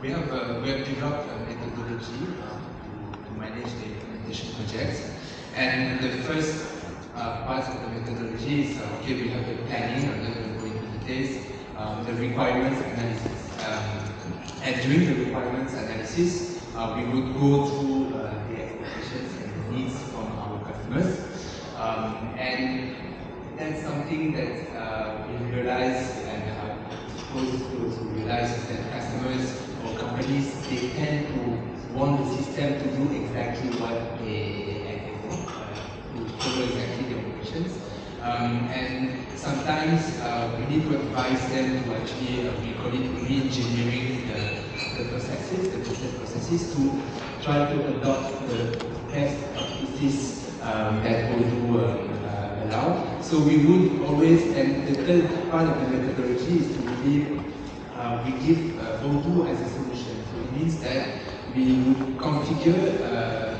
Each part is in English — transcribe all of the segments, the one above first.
We have developed a methodology to manage the implementation projects, and the first part of the methodology is okay. We have the planning. I'm not going to go into details. The requirements analysis, and during the requirements analysis, we would go through the expectations and the needs from our customers, and that's something that we realize and supposed to realize is that customers or companies, they tend to want the system to do exactly what they to follow exactly the operations. And sometimes we need to advise them to actually, we call it re-engineering the processes, the business processes, to try to adopt the best practices that Odoo allow. So we would always, and the third part of the methodology is to really, we give Odoo as a solution. So it means that we would configure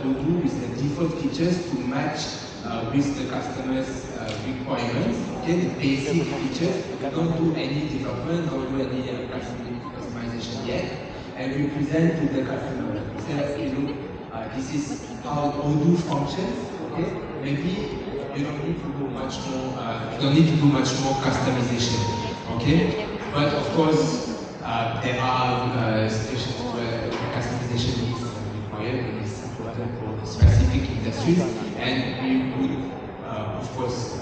Odoo with the default features to match with the customer's requirements, okay, the basic features. We don't do any development, don't do any customization yet, and we present to the customer. We say, okay, look, this is how Odoo functions, okay? Maybe you don't need to do much more. You don't need to do much more customization, okay? But of course, there are situations where customization is required and is important for specific industries, and we would, of course,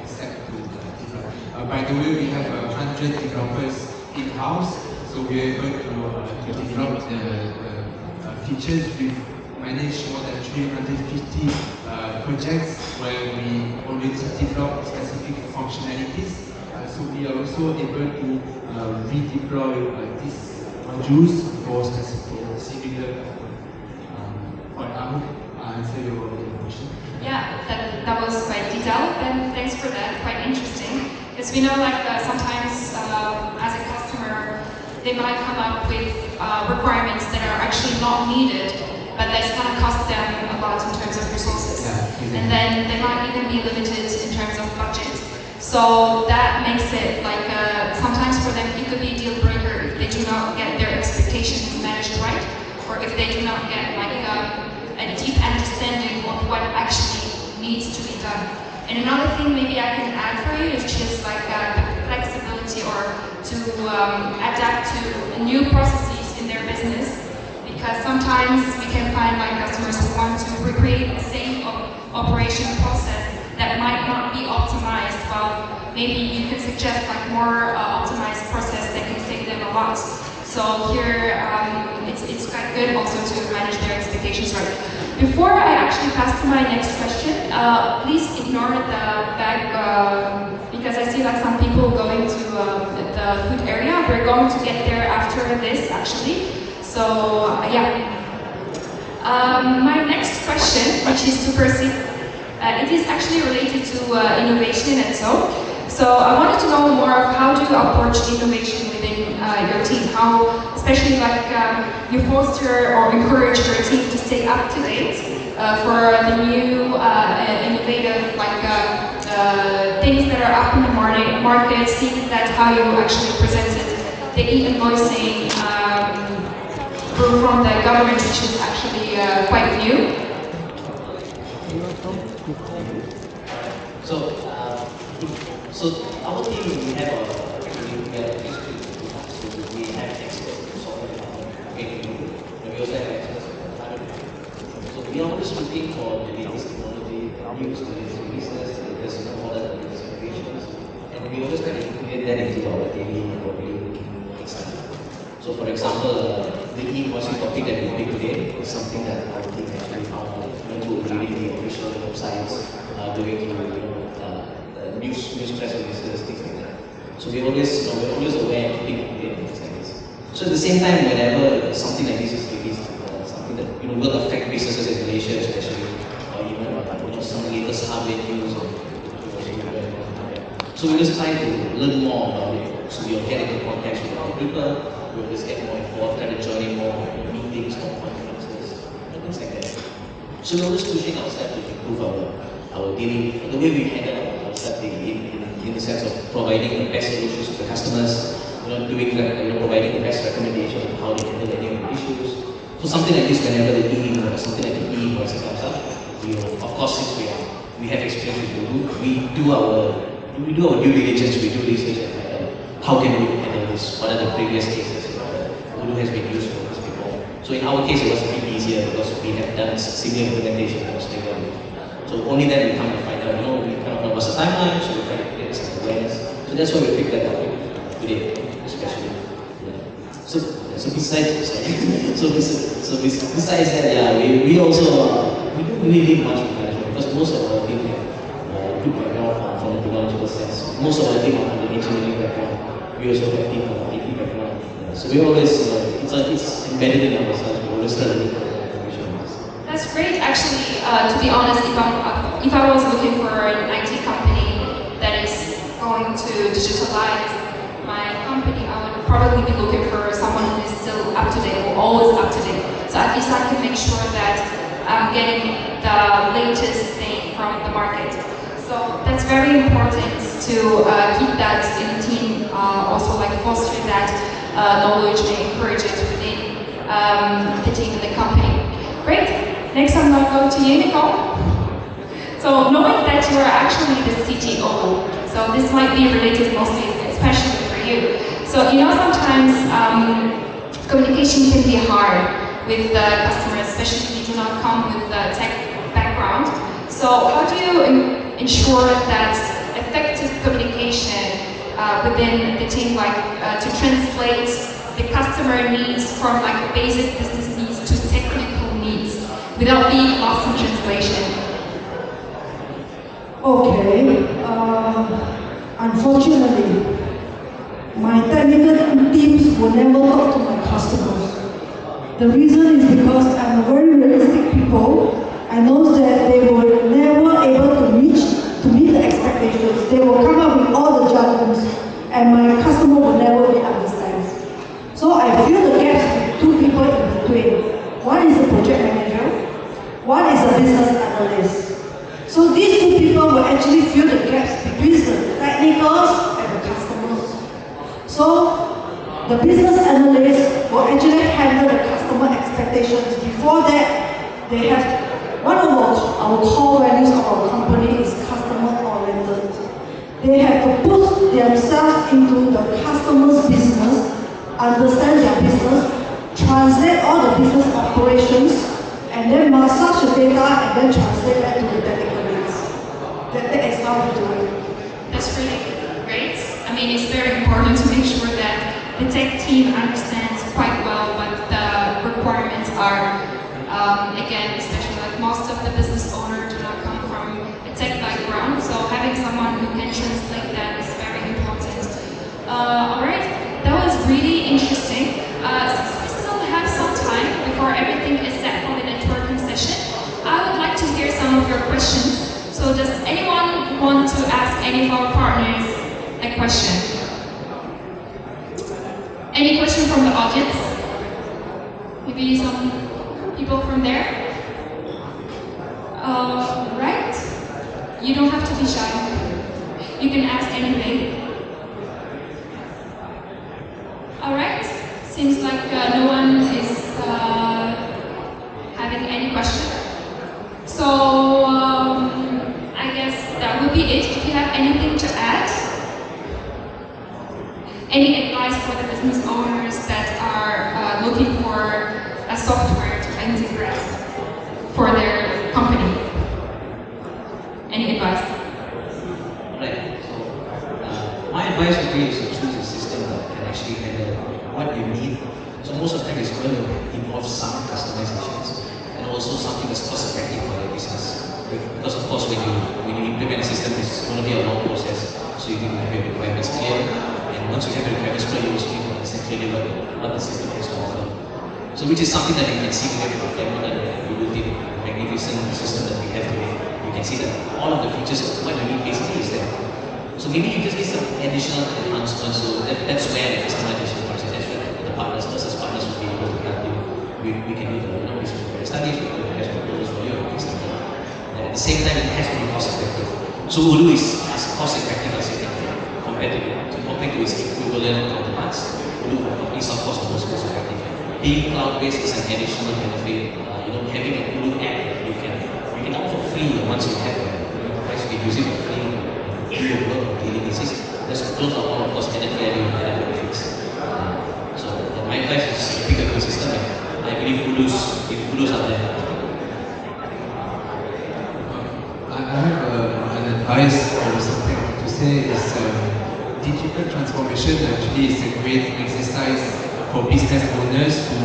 accept to develop. By the way, we have 100 developers in-house, so we are able to develop the features. We've managed more than 350 projects where we already developed specific functionalities. So we are also able to redeploy these modules for similar. For now, answer your question. Yeah, that was quite detailed, and thanks for that. Quite interesting, because we know like sometimes as a customer, they might come up with requirements that are actually not needed, but that's going to cost them a lot in terms of resources. Yeah, exactly. And then they might even be limited in terms of budget. So that makes it like, sometimes for them it could be a deal breaker if they do not get their expectations managed right, or if they do not get like a deep understanding of what actually needs to be done. And another thing maybe I can add for you is just like the flexibility, or to adapt to new processes in their business. Because sometimes we can find like customers who want to recreate the same operation process that might not be optimized. Well, maybe you could suggest like more optimized process that can save them a lot. So here, it's quite good also to manage their expectations right. Before I actually pass to my next question, please ignore the bag because I see like some people going to the food area. We're going to get there after this actually. So yeah. My next question, which is to Percy, it is actually related to innovation and so. So I wanted to know more of how do you approach innovation within your team? How, especially like you foster or encourage your team to stay up to date for the new innovative like things that are up in the market, seeing that how you actually presented the e-invoicing from the government, which is actually quite new. So our team, we have experts in software development, and we also have experts in hardware. So we are always looking for the latest technology, the latest releases, the latest modern innovations, and we always try to integrate that into our daily exercise. So for example, the e-invoicing topic that we picked today is something that our team actually found out through reading the official websites, doing news press releases, things like that. So we're always aware and keeping updated things like this. So at the same time, whenever something like this is released, something that will affect businesses in Malaysia, especially, or even some latest hardware news. So we just try to learn more about it. So we'll get into contact with our people. We'll just get more involved, try to join in more meetings, more conferences, and things like that. So we're always pushing ourselves to improve our daily, the way we handle ourselves in the sense of providing the best solutions to the customers, doing that, providing the best recommendations on how to So something like this, whenever the something like the e-invoice comes up, we will, of course, since we have experience with Odoo, we do our due diligence, we do research and find out how can we handle this, what are the previous cases Odoo has been used for this before. So in our case, it was a bit easier because we have done similar implementation in Australia. So only then we come to find out, we kind of know what's the timeline, so we try to get some awareness. So that's why we picked that up today, especially. Yeah. So besides, besides that, yeah, we also we don't really need much management because most of our team have good background from the technological sense. Most of our team are from the engineering background. We also have team from the IT background. So we always, it's embedded in ourselves. We always try to look for information. That's great. Actually, to be honest, if I was looking for an IT company that is going to digitalize my company, I would probably be looking for someone who is still up to date, or always up to date. So at least I can make sure that I'm getting the latest thing from the market. So that's very important to keep that in the team, also like foster that knowledge and encourage it within the team and the company. Great. Next, I'm going to go to you, Nicole. So knowing that you are actually the CTO, so this might be related mostly, especially for you. So sometimes communication can be hard with the customers, especially if you do not come with the tech background. So how do you ensure that effective communication within the team, like to translate the customer needs from like basic business needs to technical needs without being lost in translation? Okay, unfortunately, my technical teams will never talk to my customers. The reason is because I'm a very realistic people. I know that they were never able to meet the expectations. They will come up with all the jargons, and my customer will never be understand. So I fill the gaps with two people in between. One is the project manager, one is a business analyst. So these two people will actually fill the gaps between the technicals and the customers. So the business analyst will actually handle the customer expectations. Before that, they have one of our core values of our company is customer oriented. They have to put themselves into the customer's business, understand their business, translate all the business operations, and then massage the data and then translate that to the technical needs. That is how we do it. That's really great. I mean, it's very important to make sure that the tech team understands quite well what the requirements are. Again, especially like most of the business owners do not come from a tech background, so having someone who can translate that is very important. Alright, that was really interesting. Since we still have some time before everything is set for the networking session, I would like to hear some of your questions. So does anyone want to ask any of our partners a question? Any question from the audience? Maybe some people from there? Right? You don't have to be shy. You can ask anything. Alright? Seems like no one is having any question. So I guess that would be it. If you have anything to add, any advice for the business owners that are looking for a software to integrate for their company? Any advice? Right. So my advice would be is to choose a system that can actually handle what you need. So most of the time it's going to involve some customizations and also something that's cost effective for your business. Because of course when you implement a system, it's going to be a long process. So you need to have your requirements clear. And once you have your requirements clear, you also need to understand clearly what the system has to offer. So which is something that you can see today with the demo that we built in magnificent system that we have today. You can see that all of the features of what you need basically is there. So maybe you just need some additional enhancements. So that's where the customization comes in. That's where the partners, us as partners will be able to help you. We can do the business studies, we can do the best proposals for you, and stuff like that. And at the same time, it has to be cost effective. So Odoo is as cost effective as it can be compared to its equivalent counterparts. Odoo is of course the most cost effective. being cloud-based is an additional benefit. Having a Odoo app that you can also free once you have it. Otherwise, you can use it for free, do your work on a daily basis. Those are all, of course, added value and added benefits. So my advice is pick a good system, and I believe Odoo's out there. I have an advice or something to say is digital transformation actually is a great exercise for business owners to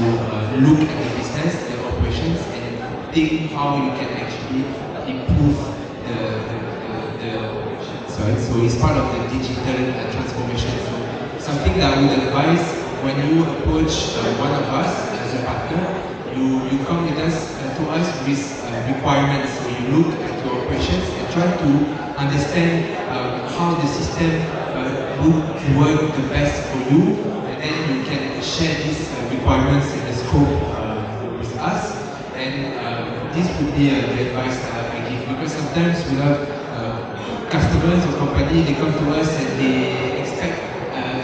look at the business, their operations, and think how you can actually improve the operations. Right? So it's part of the digital transformation. So something that I would advise when you approach one of us as a partner, you come with us to us with requirements. So you look at your operations and try to understand how the system would work the best for you, and then you can share these requirements and the scope with us. And this would be the advice that I give, because sometimes we have customers or company, they come to us and they expect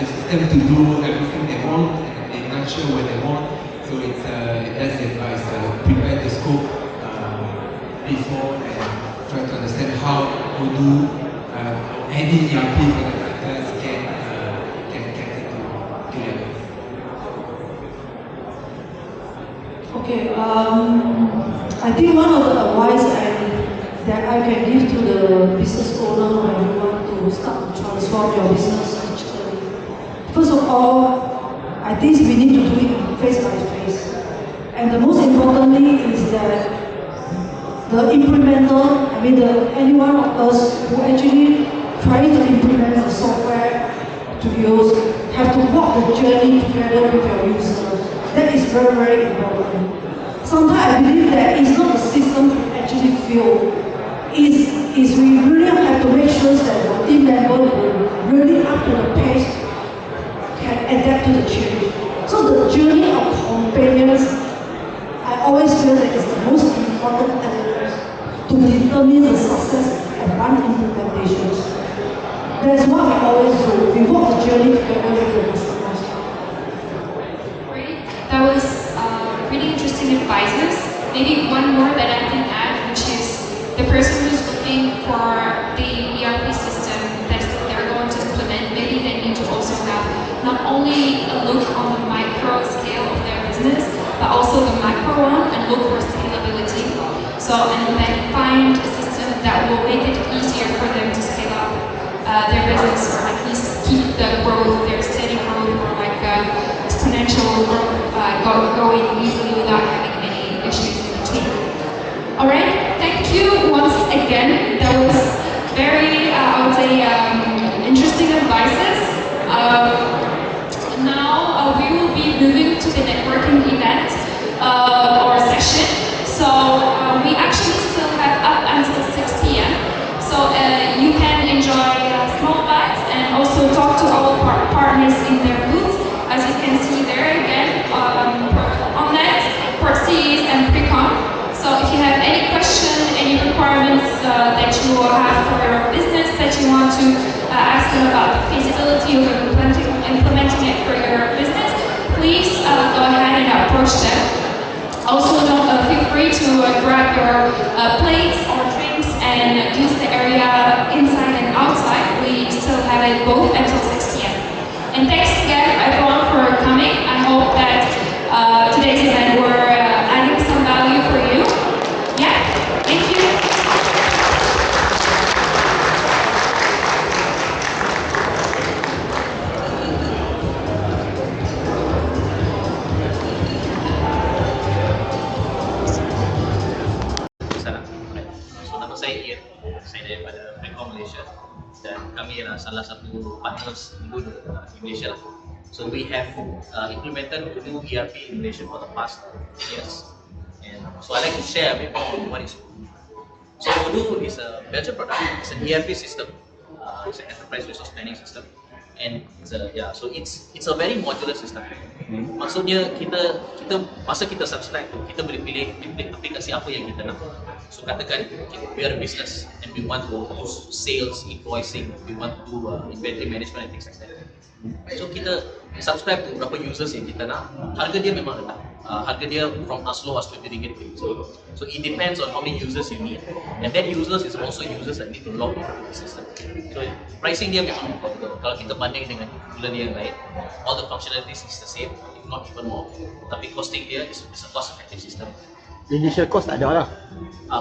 the system to do everything they want, and they're not sure what they want. So that's the advice. Prepare the scope before and try to understand how Odoo or any ERP for the factors can get together. Okay, I think one of the advice that I can give to the business owner when you want to start to transform your business digitally. First of all, I think we need to do it face by face. And the most importantly is that the implementer, any one of us who actually try to implement the software to use, have to walk the journey together with your user. That is very, very important. Sometimes I believe that it's not the system to actually fail. Is we really have to make sure that our team member will really up to the pace, can adapt to the change. So the journey of companions, I always feel that is the most important element to determine the success of one implementation. That's what we always do. We walk the journey together with the customers. Great. That was really interesting advices. Maybe one more that I can add, which is the person who's looking for the ERP system that they're going to implement, maybe they need to also have not only a look on the micro scale of their business, but also the macro one, and look for scalability. So, and then find a system that will make it easier for them to scale up their business, or at least keep the growth, their steady growth, or like exponential growth going easily without having any issues in between. All right, thank you once again. That was very, I would say, interesting advices. Now we will be moving to the networking event or session. So we actually still have up until 6 p.m. So you can enjoy small bites and also talk to our partners in their booths. As you can see there again, OnNet, Portsies, and Precom. So if you have any question, any requirements that you have for your business that you want to ask them about the feasibility of implementing it for your business, please go ahead and approach them. Also, feel free to grab your plates or drinks and use the area inside and outside. We still have it both until 6 p.m. And thanks again, everyone, for coming. I hope that today's event were adding some value for you. Yeah, thank you. So nama saya Ian, saya daripada Precom Malaysia, dan kami adalah salah satu partners Odoo di Malaysia. So we have implemented Odoo ERP in Malaysia for the past years, and so I'd like to share a bit more on what is Odoo. So Odoo is a Belgian product. It's an ERP system. It's an enterprise resource planning system, and it's a very modular system. Maksudnya kita masa kita subscribe, kita boleh pilih aplikasi apa yang kita nak. So katakan we are a business and we want to use sales, invoicing, we want to do inventory management and things like that. So kita subscribe to berapa users yang kita nak, harga dia memang rendah. Harga dia from as low as RM20 per user. So it depends on how many users you need, and then users is also users that need to log into the system. So pricing dia memang affordable. Kalau kita banding dengan bulan yang lain, all the functionalities is the same, if not even more. Tapi costing dia is a cost-effective system. Initial cost tak ada lah.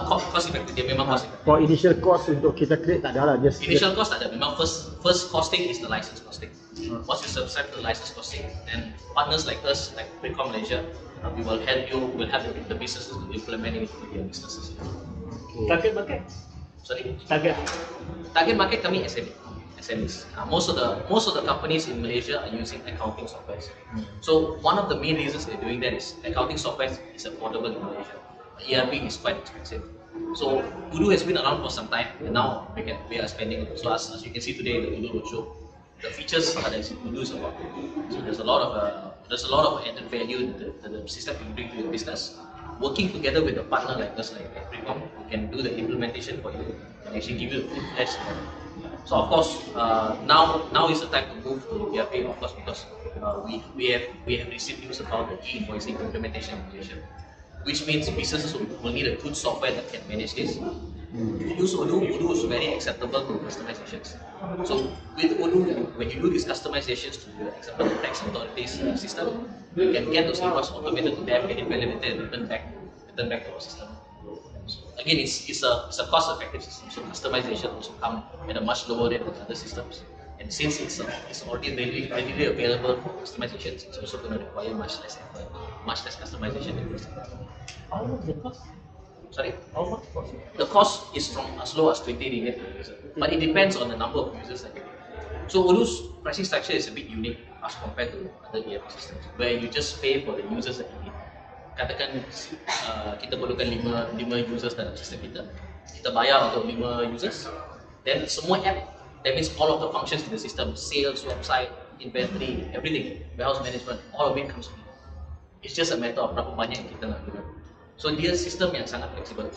Cost effective dia memang cost effective. For initial cost untuk kita create tak ada lah. Just Initial cost tak ada. Memang first costing is the license costing. Once you subscribe to the license costing, and partners like us, like Precom Malaysia, we will help you. We'll have the businesses to implement it into their businesses. Target market? Sorry. Target Market kami SMEs. Most of the companies in Malaysia are using accounting software. So one of the main reasons they're doing that is accounting software is affordable in Malaysia. ERP is quite expensive. So Odoo has been around for some time, and now we are spending. So as you can see today in the Odoo Roadshow, the features that Odoo is about. So there's a lot of added value in the system you bring to your business. Working together with a partner like us, like Precom, we can do the implementation for you and actually give you the full-fledged. So of course, now is the time to move to ERP, of course, because we have received news about the e-invoicing implementation in Malaysia, which means businesses will need a good software that can manage this. If you use Odoo is very acceptable to customizations. So with Odoo, when you do these customizations to, for example, the tax authorities system, you can get those invoices automated to them, get it validated, and return back to our system. Again, it's a cost-effective system, so customization also come at a much lower rate than other systems. And since it's already readily available for customizations, it's also going to require much less effort, much less customization. How much the cost? Sorry? How much cost? The cost is from as low as RM20 per user, but it depends on the number of users that you need. So Odoo's pricing structure is a bit unique as compared to other ERP systems, where you just pay for the users that you need. Katakan kita perlukan 5 users dalam sistem kita bayar untuk 5 users, then semua app, that means all of the functions in the system, sales, website, inventory, everything, warehouse management, all of it comes with it. It's just a matter of berapa banyak yang kita nak guna. So dia sistem yang sangat fleksibel.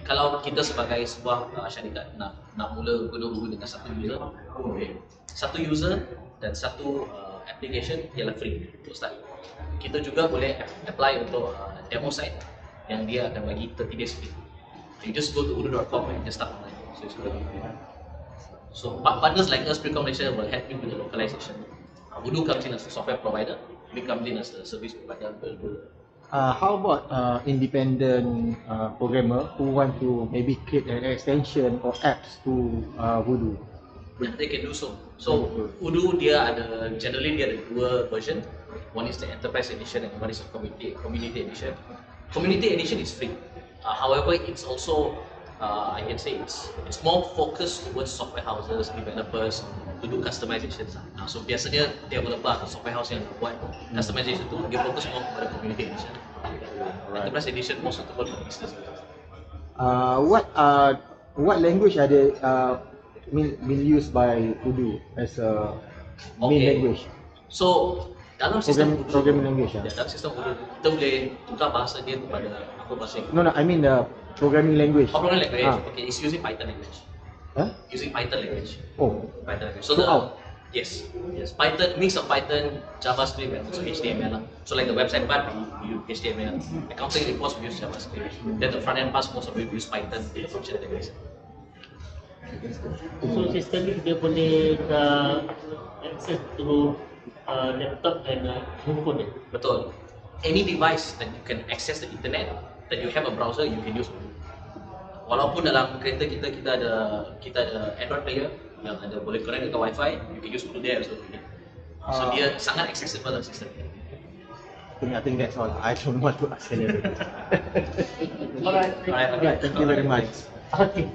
Kalau kita sebagai sebuah syarikat nak mula guna Odoo dengan satu user, boleh. Satu user dan satu application ialah free untuk start. Kita juga boleh apply untuk demo site yang dia akan bagi 30 days free. You just go to odoo.com and just start online. So it's going to be free. So partners like us, Precom Malaysia, will help you with the localization. Odoo comes in as a software provider, we come in as the service provider. how about independent programmer who want to maybe create an extension or apps to Odoo? Yeah, they can do so. So Odoo generally dia ada dua version. One is the enterprise edition and one is the community edition. Community edition is free. However, it's also I can say it's more focused towards software houses, developers to do customizations. So biasanya developer atau software house yang buat customization tu dia fokus more kepada community edition. Enterprise edition more suitable for business. What language are they been used by Odoo as a main language? So dalam sistem programming language. Dalam sistem Odoo kita boleh tukar bahasa dia kepada apa bahasa yang No, I mean the programming language. Programming language. Okay, it's using Python language. Huh? Using Python language. Oh, Python language. So yes, Python, mix of Python, JavaScript, and also HTML. So like the website part, we use HTML. Accounting reports, we use JavaScript. Then the front end part, most of it we use Python function language. So sistem ni dia boleh access through laptop and handphone. Betul. Any device that you can access the internet, that you have a browser, you can use Odoo. Walaupun dalam kereta kita ada Android player yang ada boleh connect dengan Wi-Fi, you can use Odoo there also. So dia sangat accessible dalam sistem. I think that's all. I don't want to ask anything. Alright. Alright, thank you very much. Okay.